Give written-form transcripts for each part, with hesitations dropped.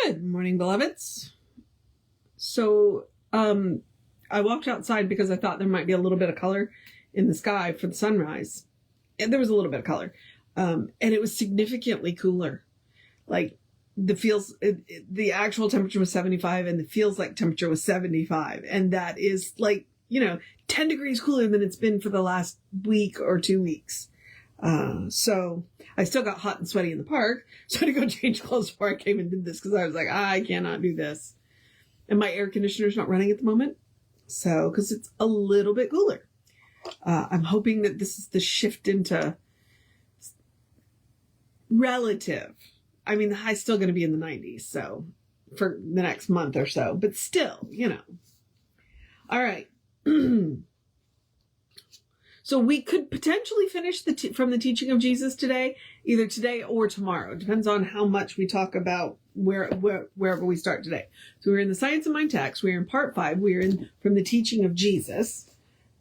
Good morning, beloveds. So, I walked outside because I thought there might be a little bit of color in the sky for the sunrise. And there was a little bit of color. And it was significantly cooler. Like the actual temperature was 75 and the feels like temperature was 75. And that is 10 degrees cooler than it's been for the last week or 2 weeks. So I still got hot and sweaty in the park. So I had to go change clothes before I came and did this because I was like, I cannot do this. And my air conditioner's not running at the moment. So, because it's a little bit cooler. I'm hoping that this is the shift into relative. I mean, the high's still going to be in the 90s. So for the next month or so, but still, All right. So we could potentially finish from the teaching of Jesus today, either today or tomorrow. It depends on how much we talk about wherever we start today. So we're in the Science of Mind text. We're in part 5. We're in from the teaching of Jesus.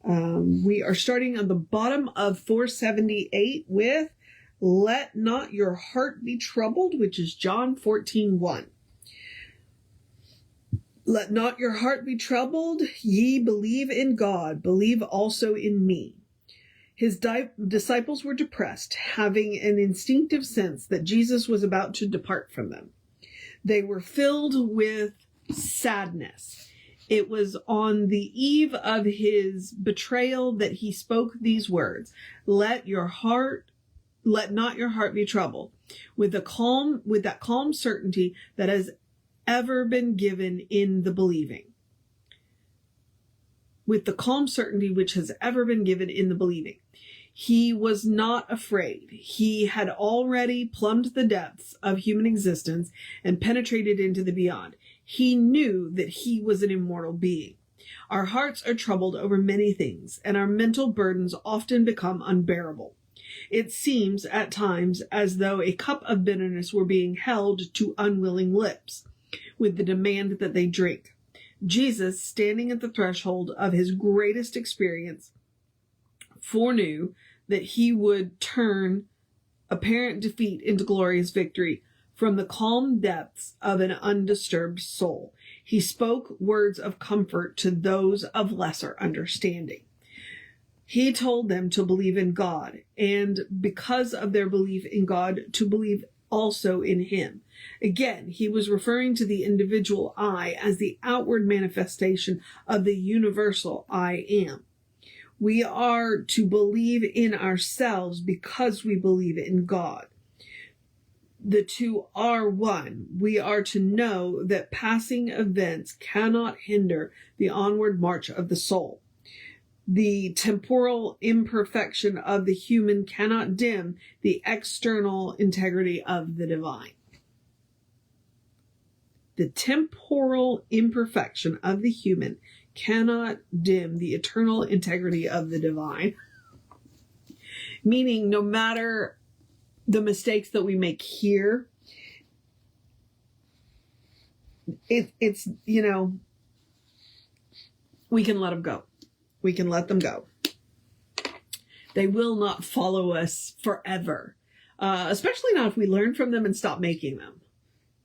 We are starting on the bottom of 478 with "Let not your heart be troubled," which is John 14:1. "Let not your heart be troubled. Ye believe in God. Believe also in me." His disciples were depressed, having an instinctive sense that Jesus was about to depart from them. They were filled with sadness. It was on the eve of his betrayal that he spoke these words, let not your heart be troubled, with that calm certainty that has ever been given in the believing. With the calm certainty which has ever been given in the believing. He was not afraid. He had already plumbed the depths of human existence and penetrated into the beyond. He knew that he was an immortal being. Our hearts are troubled over many things, and our mental burdens often become unbearable. It seems at times as though a cup of bitterness were being held to unwilling lips, with the demand that they drink. Jesus, standing at the threshold of his greatest experience, foreknew that he would turn apparent defeat into glorious victory from the calm depths of an undisturbed soul. He spoke words of comfort to those of lesser understanding. He told them to believe in God, and because of their belief in God, to believe also in him. Again, he was referring to the individual I as the outward manifestation of the universal I am. We are to believe in ourselves because we believe in God. The two are one. We are to know that passing events cannot hinder the onward march of the soul. The temporal imperfection of the human cannot dim the external integrity of the divine. The temporal imperfection of the human cannot dim the eternal integrity of the divine. Meaning, no matter the mistakes that we make here, it's we can let them go. We can let them go. They will not follow us forever. Especially not if we learn from them and stop making them.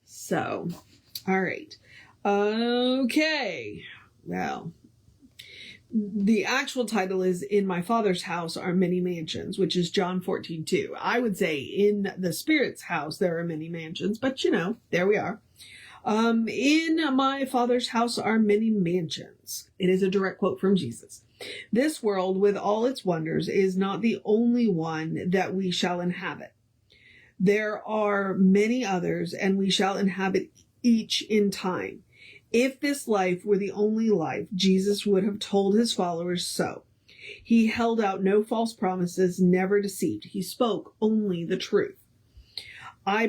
So, all right. Okay. Well, the actual title is "In My Father's House Are Many Mansions," which is John 14:2. I would say in the Spirit's house there are many mansions, but there we are. In my Father's house are many mansions. It is a direct quote from Jesus. This world with all its wonders is not the only one that we shall inhabit. There are many others, and we shall inhabit each in time. If this life were the only life, Jesus would have told his followers so. He held out no false promises, never deceived. He spoke only the truth. I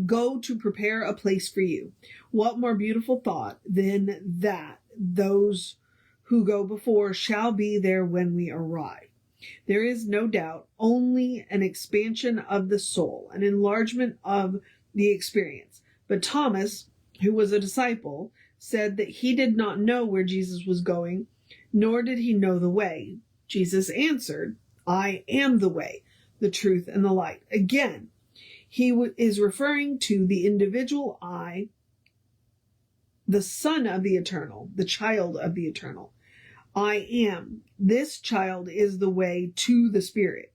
go to prepare a place for you. What more beautiful thought than that those who go before shall be there when we arrive. There is no doubt only an expansion of the soul, an enlargement of the experience. But Thomas, who was a disciple, said that he did not know where Jesus was going, nor did he know the way. Jesus answered, I am the way, the truth, and the light. Again, is referring to the individual I, the Son of the Eternal, the child of the Eternal. I am. This child is the way to the Spirit.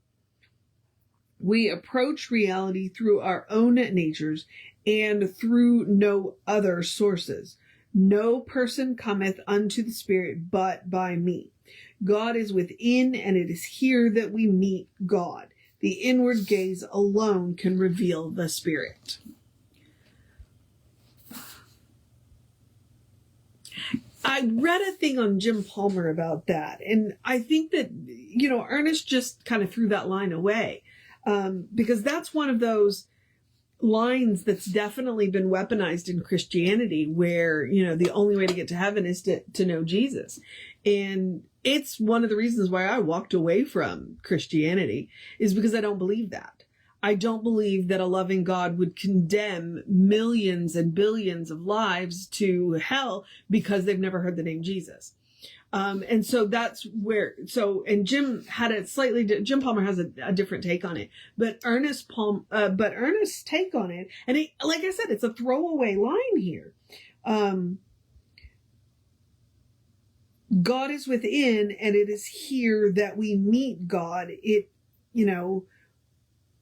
We approach reality through our own natures and through no other sources. No person cometh unto the Spirit but by me. God is within, and it is here that we meet God. The inward gaze alone can reveal the Spirit. I read a thing on Jim Palmer about that, and I think that, Ernest just kind of threw that line away, because that's one of those lines that's definitely been weaponized in Christianity, where, the only way to get to heaven is to know Jesus. And it's one of the reasons why I walked away from Christianity, is because I don't believe that. I don't believe that a loving God would condemn millions and billions of lives to hell because they've never heard the name Jesus. And so that's where, and Jim Palmer has a different take on it, but Ernest's take on it, and like I said, it's a throwaway line here. God is within, and it is here that we meet God.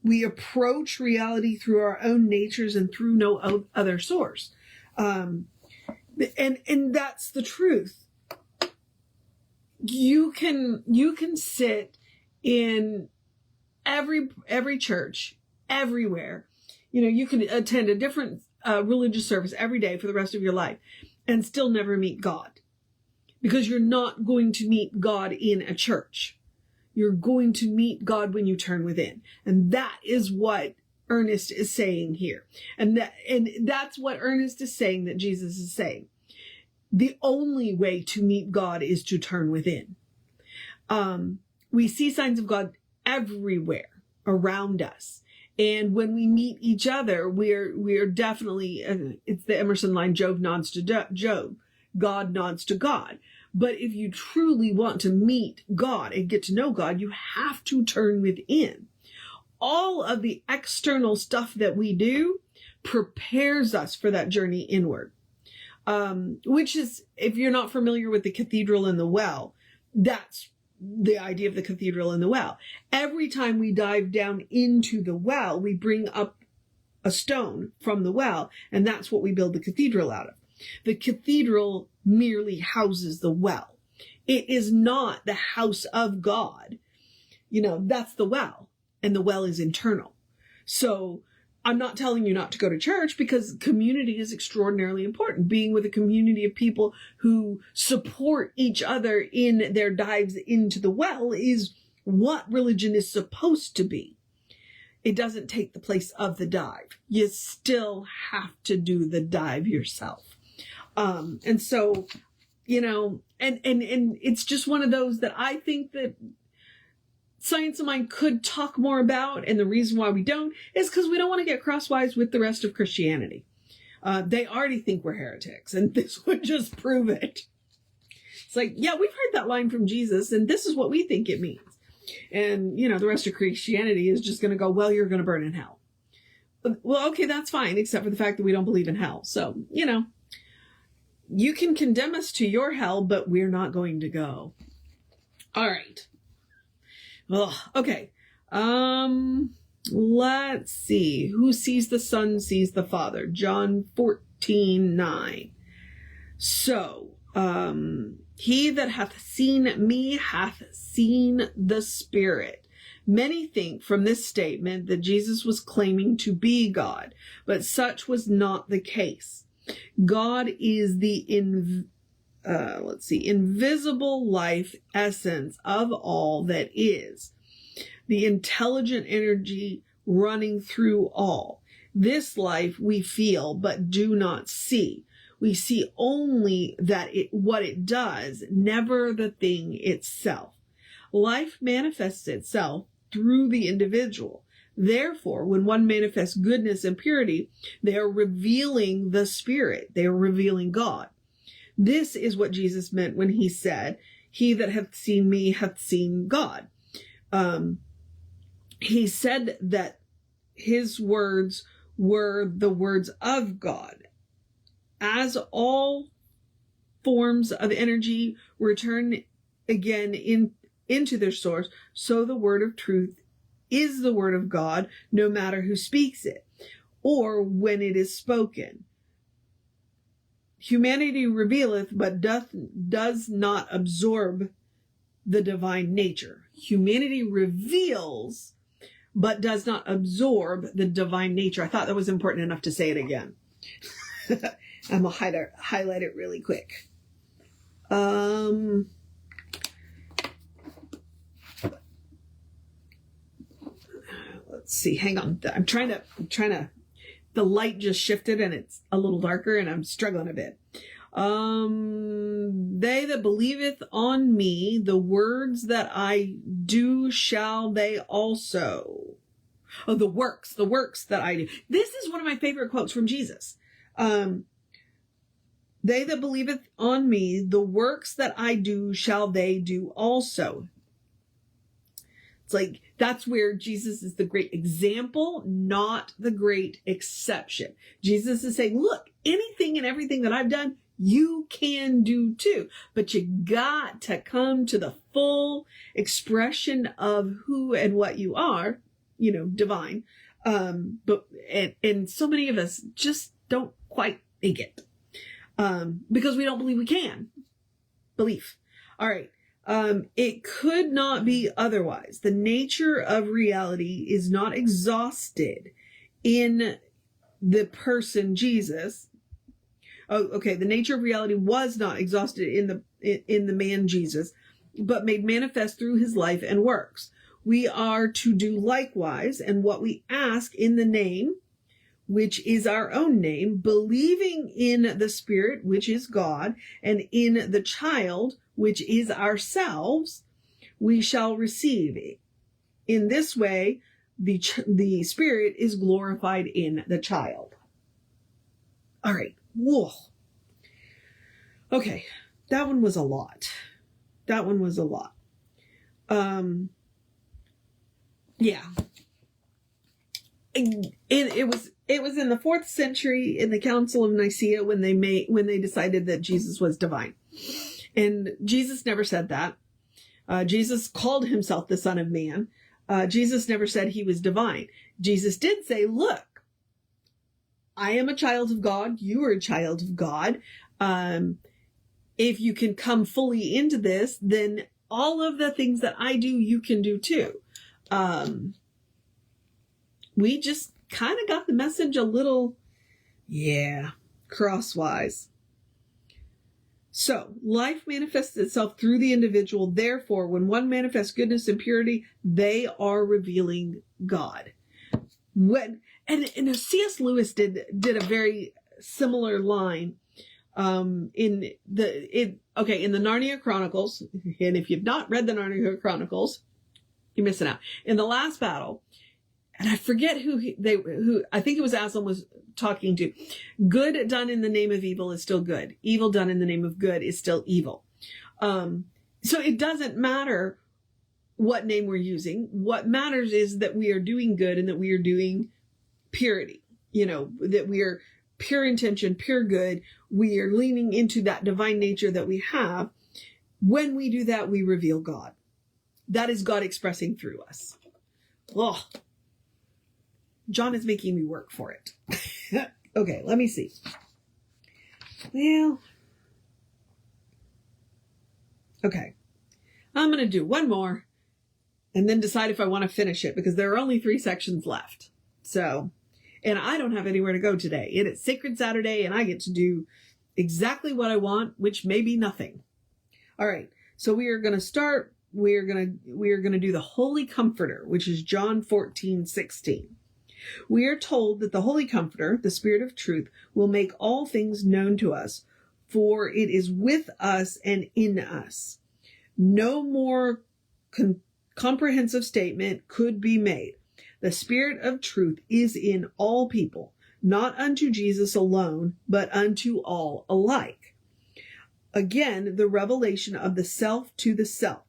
We approach reality through our own natures and through no other source. And that's the truth. You can sit in every church, everywhere. You can attend a different religious service every day for the rest of your life and still never meet God. Because you're not going to meet God in a church. You're going to meet God when you turn within. And that is what Ernest is saying here. And that's what Ernest is saying that Jesus is saying. The only way to meet God is to turn within. We see signs of God everywhere around us. And when we meet each other, we're definitely, it's the Emerson line, Job nods to Job, God nods to God. But if you truly want to meet God and get to know God, you have to turn within. All of the external stuff that we do prepares us for that journey inward. Which is, if you're not familiar with the cathedral and the well, that's the idea of the cathedral and the well. Every time we dive down into the well, we bring up a stone from the well, and that's what we build the cathedral out of. The cathedral merely houses the well. It is not the house of God. That's the well, and the well is internal. So I'm not telling you not to go to church, because community is extraordinarily important. Being with a community of people who support each other in their dives into the well is what religion is supposed to be. It doesn't take the place of the dive. You still have to do the dive yourself. And so, and it's just one of those that I think that Science of Mind could talk more about. And the reason why we don't is because we don't want to get crosswise with the rest of Christianity. They already think we're heretics, and this would just prove it. It's like, yeah, we've heard that line from Jesus, and this is what we think it means. And, the rest of Christianity is just going to go, well, you're going to burn in hell. Well, okay, that's fine, except for the fact that we don't believe in hell. So, you can condemn us to your hell, but we're not going to go. All right. Well, okay. Let's see. Who sees the Son sees the Father. John 14:9. So, he that hath seen me hath seen the Spirit. Many think from this statement that Jesus was claiming to be God, but such was not the case. God is the invisible life essence of all that is, the intelligent energy running through all. This life we feel but do not see. We see only what it does, never the thing itself. Life manifests itself through the individual. Therefore, when one manifests goodness and purity, they are revealing the Spirit. They are revealing God. This is what Jesus meant when he said, he that hath seen me hath seen God. He said that his words were the words of God. As all forms of energy return again into their source, so the word of truth is the word of God, no matter who speaks it, or when it is spoken. Humanity revealeth, but does not absorb the divine nature. Humanity reveals, but does not absorb the divine nature. I thought that was important enough to say it again. I'm going to highlight it really quick. Let's see. Hang on. I'm trying to, the light just shifted and it's a little darker and I'm struggling a bit. They that believeth on me, the words that I do shall they also. Oh, the works that I do. This is one of my favorite quotes from Jesus. They that believeth on me, the works that I do shall they do also. It's like, that's where Jesus is the great example, not the great exception. Jesus is saying, look, anything and everything that I've done, you can do too. But you got to come to the full expression of who and what you are, divine. But so many of us just don't quite make it. Because we don't believe we can. Belief. All right. It could not be otherwise. The nature of reality is not exhausted in the person Jesus. Oh, okay. The nature of reality was not exhausted in the man Jesus, but made manifest through his life and works. We are to do likewise, and what we ask in the name, which is our own name, believing in the Spirit, which is God, and in the child, which is ourselves, we shall receive. In this way, the Spirit is glorified in the child. All right. Whoa. Okay. That one was a lot. Yeah. It was in the 4th century in the Council of Nicaea when they decided that Jesus was divine. And Jesus never said that. Jesus called himself the Son of Man. Jesus never said he was divine. Jesus did say, look, I am a child of God. You are a child of God. If you can come fully into this, then all of the things that I do, you can do too. We just kind of got the message a little, crosswise. So, life manifests itself through the individual. Therefore, when one manifests goodness and purity, they are revealing God. And C.S. Lewis did a very similar line in the Narnia Chronicles. And if you've not read the Narnia Chronicles, you're missing out. In the last battle, and I forget who I think it was Aslan was talking to. Good done in the name of evil is still good. Evil done in the name of good is still evil. So it doesn't matter what name we're using. What matters is that we are doing good and that we are doing purity. That we are pure intention, pure good. We are leaning into that divine nature that we have. When we do that, we reveal God. That is God expressing through us. Oh. John is making me work for it. Okay, let me see. Well, okay. I'm going to do one more and then decide if I want to finish it because there are only 3 sections left. So, and I don't have anywhere to go today. It is Sacred Saturday and I get to do exactly what I want, which may be nothing. All right. So we are going to start. We are going to do the Holy Comforter, which is John 14:16. We are told that the Holy Comforter, the Spirit of Truth, will make all things known to us, for it is with us and in us. No more comprehensive statement could be made. The Spirit of Truth is in all people, not unto Jesus alone, but unto all alike. Again, the revelation of the self to the self,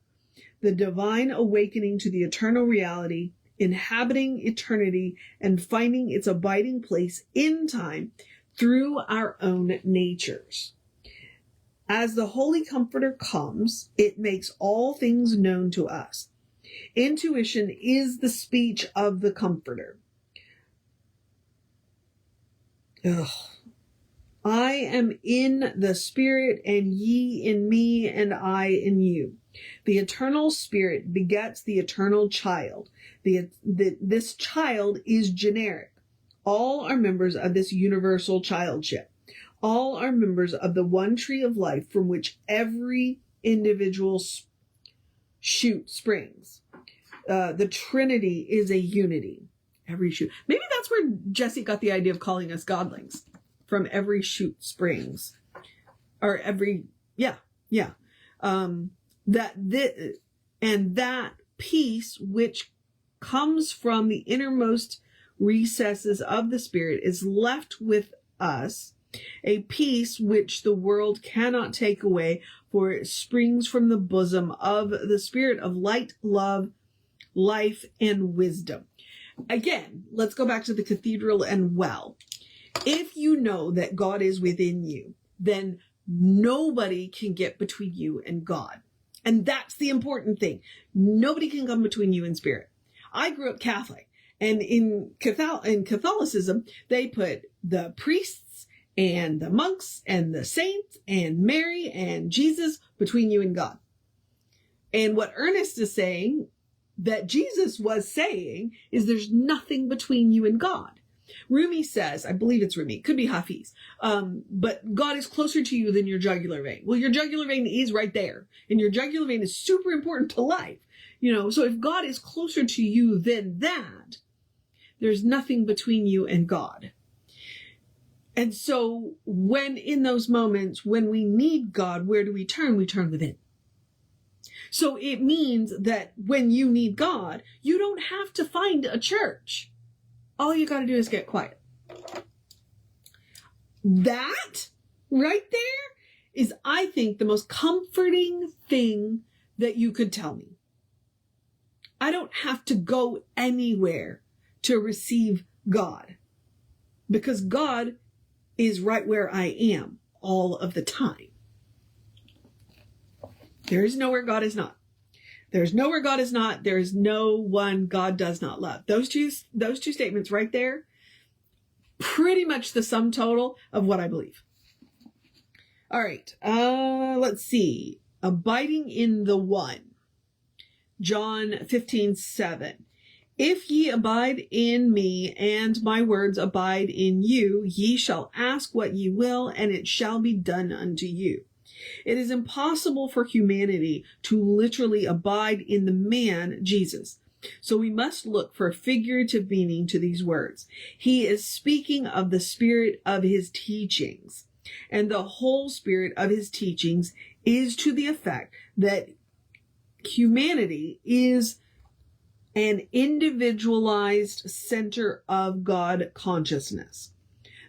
the divine awakening to the eternal reality inhabiting eternity and finding its abiding place in time through our own natures. As the Holy Comforter comes, it makes all things known to us. Intuition is the speech of the Comforter. I am in the Spirit, and ye in me, and I in you. The eternal Spirit begets the eternal child. This child is generic. All are members of this universal childship. All are members of the one tree of life from which every individual shoot springs. The Trinity is a unity. Every shoot. Maybe that's where Jesse got the idea of calling us godlings. From every shoot springs. Or every, that peace which comes from the innermost recesses of the Spirit is left with us, a peace which the world cannot take away, for it springs from the bosom of the Spirit of light, love, life, and wisdom. Again, let's go back to the cathedral and well. If you know that God is within you, then nobody can get between you and God. And that's the important thing. Nobody can come between you and Spirit. I grew up Catholic, and in Catholicism, they put the priests and the monks and the saints and Mary and Jesus between you and God. And what Ernest is saying, that Jesus was saying, is there's nothing between you and God. Rumi says, I believe it's Rumi, could be Hafiz, but God is closer to you than your jugular vein. Well, your jugular vein is right there, and your jugular vein is super important to life. So if God is closer to you than that, there's nothing between you and God. And so when in those moments, when we need God, where do we turn? We turn within. So it means that when you need God, you don't have to find a church. All you got to do is get quiet. That right there is, I think, the most comforting thing that you could tell me. I don't have to go anywhere to receive God, because God is right where I am all of the time. There is nowhere God is not. There's nowhere God is not. There is no one God does not love. Those two statements right there, pretty much the sum total of what I believe. All right. Let's see. Abiding in the one. John 15:7. If ye abide in me, and my words abide in you, ye shall ask what ye will, and it shall be done unto you. It is impossible for humanity to literally abide in the man, Jesus. So we must look for a figurative meaning to these words. He is speaking of the spirit of his teachings, and the whole spirit of his teachings is to the effect that humanity is an individualized center of God consciousness.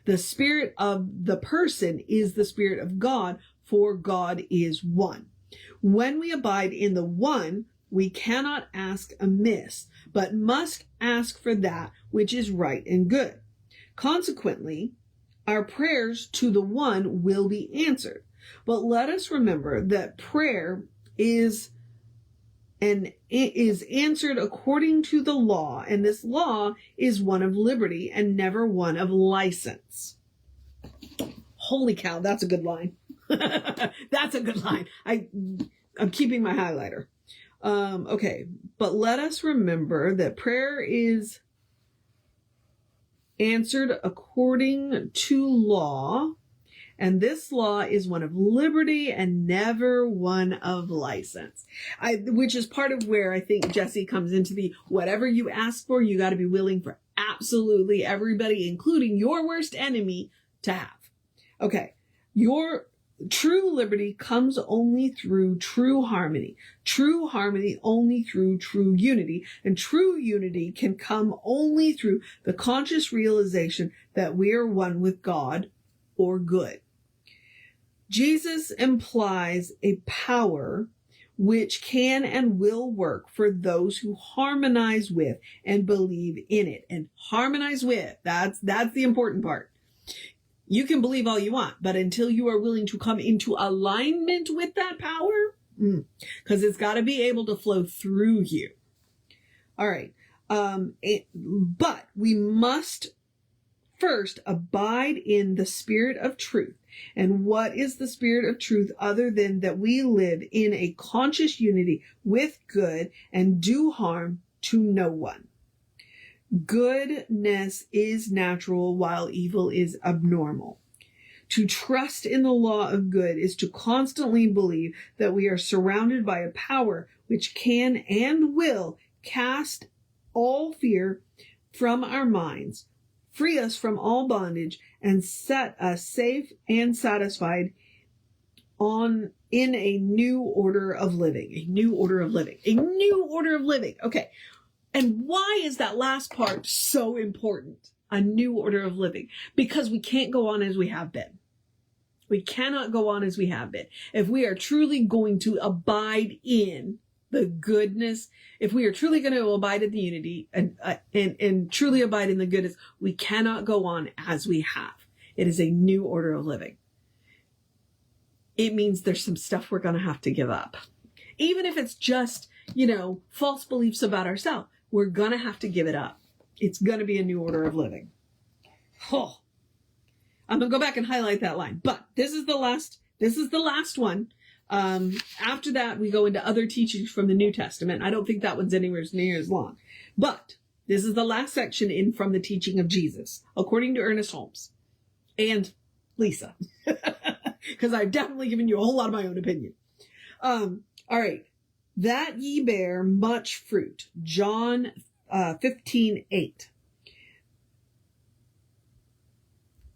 The spirit of the person is the spirit of God, for God is one. When we abide in the one, we cannot ask amiss, but must ask for that which is right and good. Consequently, our prayers to the one will be answered. But let us remember that prayer is answered according to the law, and this law is one of liberty and never one of license. Holy cow, that's a good line. That's a good line. I'm keeping my highlighter. Okay, but let us remember that prayer is answered according to law, and this law is one of liberty and never one of license. Which is part of where I think Jesse comes into the whatever you ask for, you got to be willing for absolutely everybody, including your worst enemy, to have. Okay, your true liberty comes only through true harmony. True harmony only through true unity. And true unity can come only through the conscious realization that we are one with God or good. Jesus implies a power which can and will work for those who harmonize with and believe in it. And harmonize with, that's the important part. You can believe all you want, but until you are willing to come into alignment with that power, because it's got to be able to flow through you. All right. But we must first abide in the spirit of truth. And what is the spirit of truth other than that we live in a conscious unity with good and do harm to no one? Goodness is natural while evil is abnormal. To trust in the law of good is to constantly believe that we are surrounded by a power which can and will cast all fear from our minds, free us from all bondage, and set us safe and satisfied in a new order of living. A new order of living. A new order of living. Okay. And why is that last part so important? A new order of living. Because we can't go on as we have been. We cannot go on as we have been. If we are truly going to abide in the goodness, if we are truly going to abide in the unity and truly abide in the goodness, we cannot go on as we have. It is a new order of living. It means there's some stuff we're going to have to give up. Even if it's just, false beliefs about ourselves, we're going to have to give it up. It's going to be a new order of living. Oh, I'm going to go back and highlight that line, but this is the last one. After that, we go into other teachings from the New Testament. I don't think that one's anywhere near as long, but this is the last section from the teaching of Jesus, according to Ernest Holmes and Lisa, because I've definitely given you a whole lot of my own opinion. All right. That ye bear much fruit. John 15:8.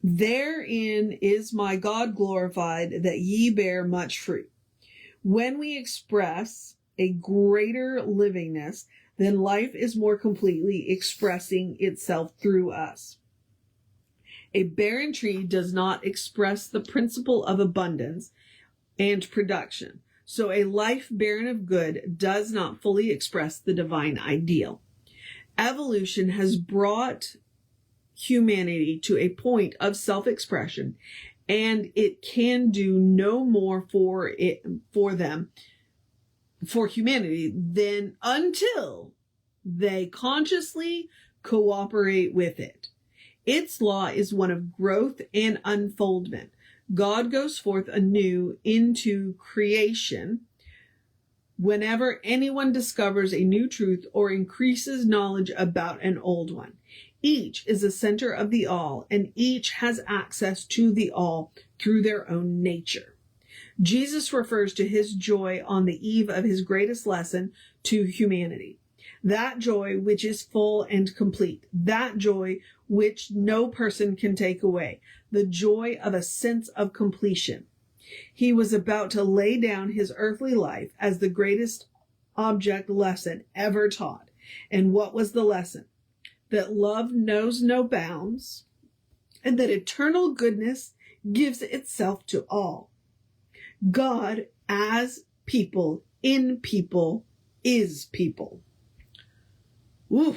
Therein is my God glorified, that ye bear much fruit. When we express a greater livingness, then life is more completely expressing itself through us. A barren tree does not express the principle of abundance and production. So a life barren of good does not fully express the divine ideal. Evolution has brought humanity to a point of self-expression, and it can do no more for humanity than until they consciously cooperate with it. Its law is one of growth and unfoldment. God goes forth anew into creation whenever anyone discovers a new truth or increases knowledge about an old one. Each is a center of the all, and each has access to the all through their own nature. Jesus refers to his joy on the eve of his greatest lesson to humanity. That joy which is full and complete. That joy which no person can take away. The joy of a sense of completion. He was about to lay down his earthly life as the greatest object lesson ever taught. And what was the lesson? That love knows no bounds, and that eternal goodness gives itself to all. God as people, in people, is people. Ooh,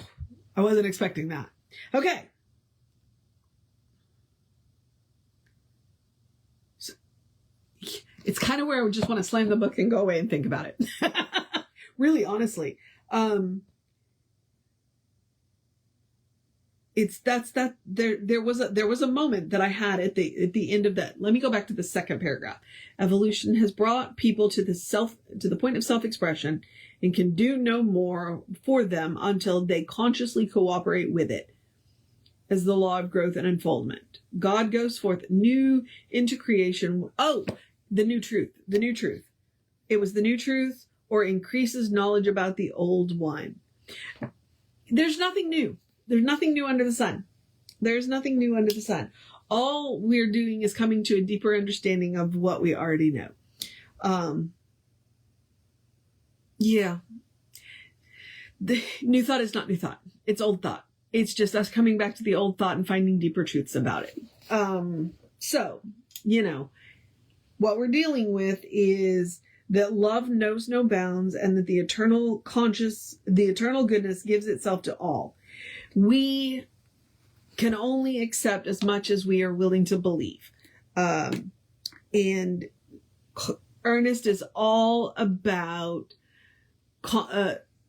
I wasn't expecting that. Okay. So, it's kind of where I would just want to slam the book and go away and think about it. Really, honestly. There was a moment that I had at the end of that. Let me go back to the second paragraph. Evolution has brought people to the point of self-expression and can do no more for them until they consciously cooperate with it as the law of growth and unfoldment. God goes forth new into creation. Oh, the new truth. It was the new truth, or increases knowledge about the old one. There's nothing new. There's nothing new under the sun. There's nothing new under the sun. All we're doing is coming to a deeper understanding of what we already know. Yeah. The new thought is not new thought. It's old thought. It's just us coming back to the old thought and finding deeper truths about it. So, what we're dealing with is that love knows no bounds, and that the eternal goodness gives itself to all. We can only accept as much as we are willing to believe. And Ernest is all about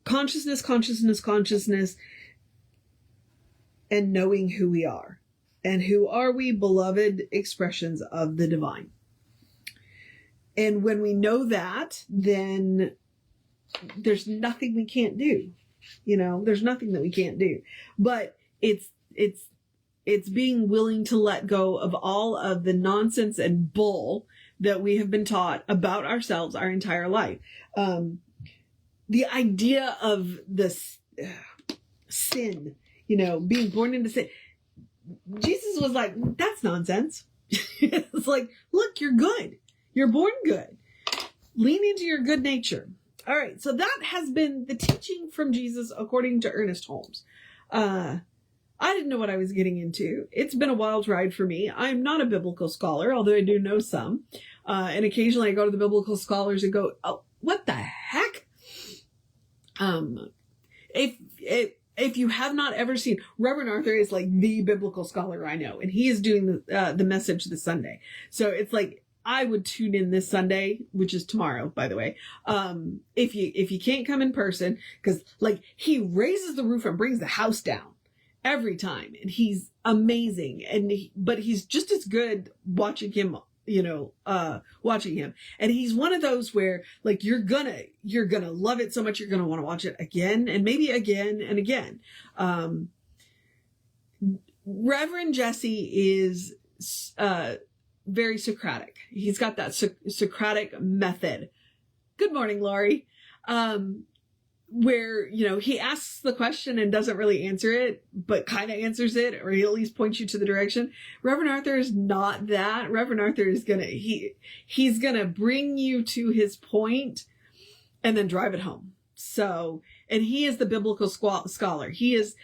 consciousness, and knowing who we are. And who are we? Beloved expressions of the divine. And when we know that, then there's nothing we can't do. There's nothing that we can't do. But it's being willing to let go of all of the nonsense and bull that we have been taught about ourselves our entire life. The idea of this sin, being born into sin. Jesus was like, that's nonsense. It's like, look, you're good. You're born good. Lean into your good nature. All right. So that has been the teaching from Jesus according to Ernest Holmes. I didn't know what I was getting into. It's been a wild ride for me. I'm not a biblical scholar, although I do know some. And occasionally I go to the biblical scholars and go, oh, what the heck? If you have not ever seen, Reverend Arthur is like the biblical scholar I know, and he is doing the message this Sunday. So it's like, I would tune in this Sunday, which is tomorrow, by the way. If you can't come in person, because like he raises the roof and brings the house down every time, and he's amazing. But he's just as good watching him, watching him. And he's one of those where like, you're gonna love it so much. You're gonna want to watch it again and maybe again and again. Reverend Jesse is, very Socratic. He's got that Socratic method. Good morning, Laurie. Where, he asks the question and doesn't really answer it, but kind of answers it, or he at least points you to the direction. Reverend Arthur is not that. Reverend Arthur is he's gonna bring you to his point and then drive it home. So, and he is the biblical scholar. He is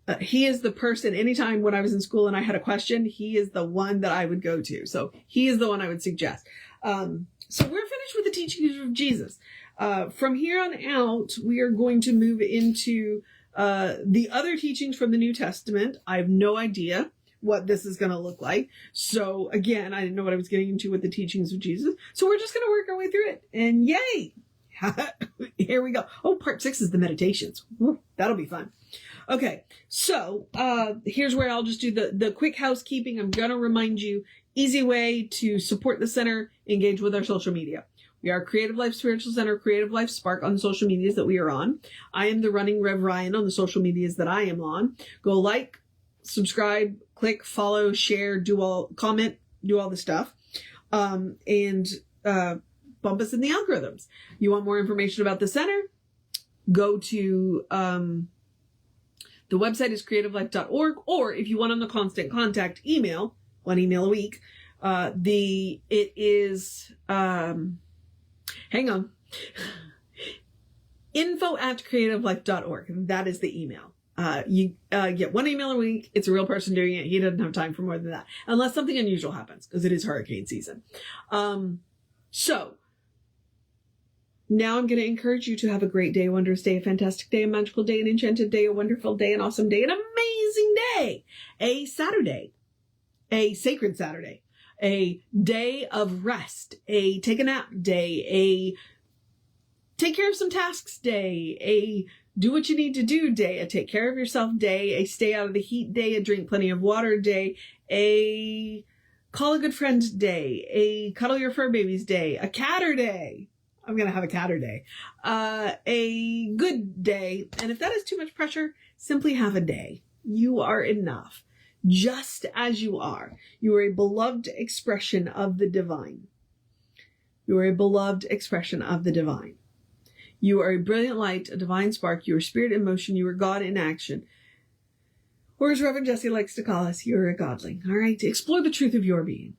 the person, anytime when I was in school and I had a question, he is the one that I would go to. So he is the one I would suggest. So we're finished with the teachings of Jesus. From here on out, we are going to move into the other teachings from the New Testament. I have no idea what this is going to look like. So again, I didn't know what I was getting into with the teachings of Jesus. So we're just going to work our way through it. And yay! Here we go. Oh, part 6 is the meditations. Woo, that'll be fun. Okay, so here's where I'll just do the quick housekeeping. I'm going to remind you, easy way to support the center, engage with our social media. We are Creative Life Spiritual Center, Creative Life Spark on the social medias that we are on. I am the running Rev Ryan on the social medias that I am on. Go like, subscribe, click, follow, share, comment, do all the stuff. And bump us in the algorithms. You want more information about the center? Go to, the website is creativelife.org, or if you want on the constant contact email, 1 email a week, it is, hang on, info@creativelife.org. That is the email. You get 1 email a week. It's a real person doing it. He doesn't have time for more than that, unless something unusual happens, because it is hurricane season. So now I'm going to encourage you to have a great day, a wondrous day, a fantastic day, a magical day, an enchanted day, a wonderful day, an awesome day, an amazing day, a Saturday, a sacred Saturday, a day of rest, a take a nap day, a take care of some tasks day, a do what you need to do day, a take care of yourself day, a stay out of the heat day, a drink plenty of water day, a call a good friend day, a cuddle your fur babies day, a catter day. I'm going to have a catter day, a good day. And if that is too much pressure, simply have a day. You are enough. Just as you are. You are a beloved expression of the divine. You are a beloved expression of the divine. You are a brilliant light, a divine spark. You are spirit in motion. You are God in action. Or as Reverend Jesse likes to call us, you are a godling. All right? Explore the truth of your being.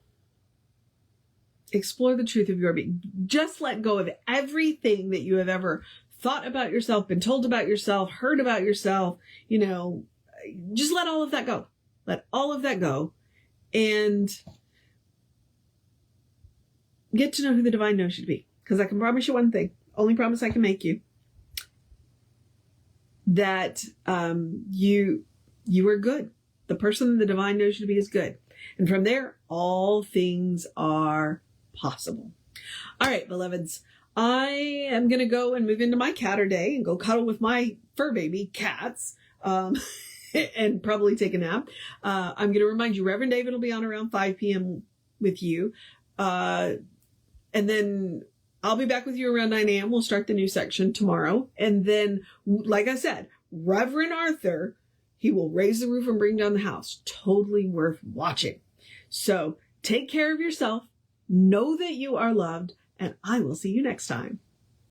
Explore the truth of your being. Just let go of everything that you have ever thought about yourself, been told about yourself, heard about yourself. Just let all of that go. Let all of that go and get to know who the divine knows you to be. because I can promise you one thing, only promise I can make you, that you are good. The person the divine knows you to be is good. And from there, all things are possible. All right, beloveds, I am going to go and move into my catter day and go cuddle with my fur baby cats and probably take a nap. I'm going to remind you, Reverend David will be on around 5 p.m. with you. And then I'll be back with you around 9 a.m. We'll start the new section tomorrow. And then, like I said, Reverend Arthur, he will raise the roof and bring down the house. Totally worth watching. So take care of yourself. Know that you are loved. And I will see you next time.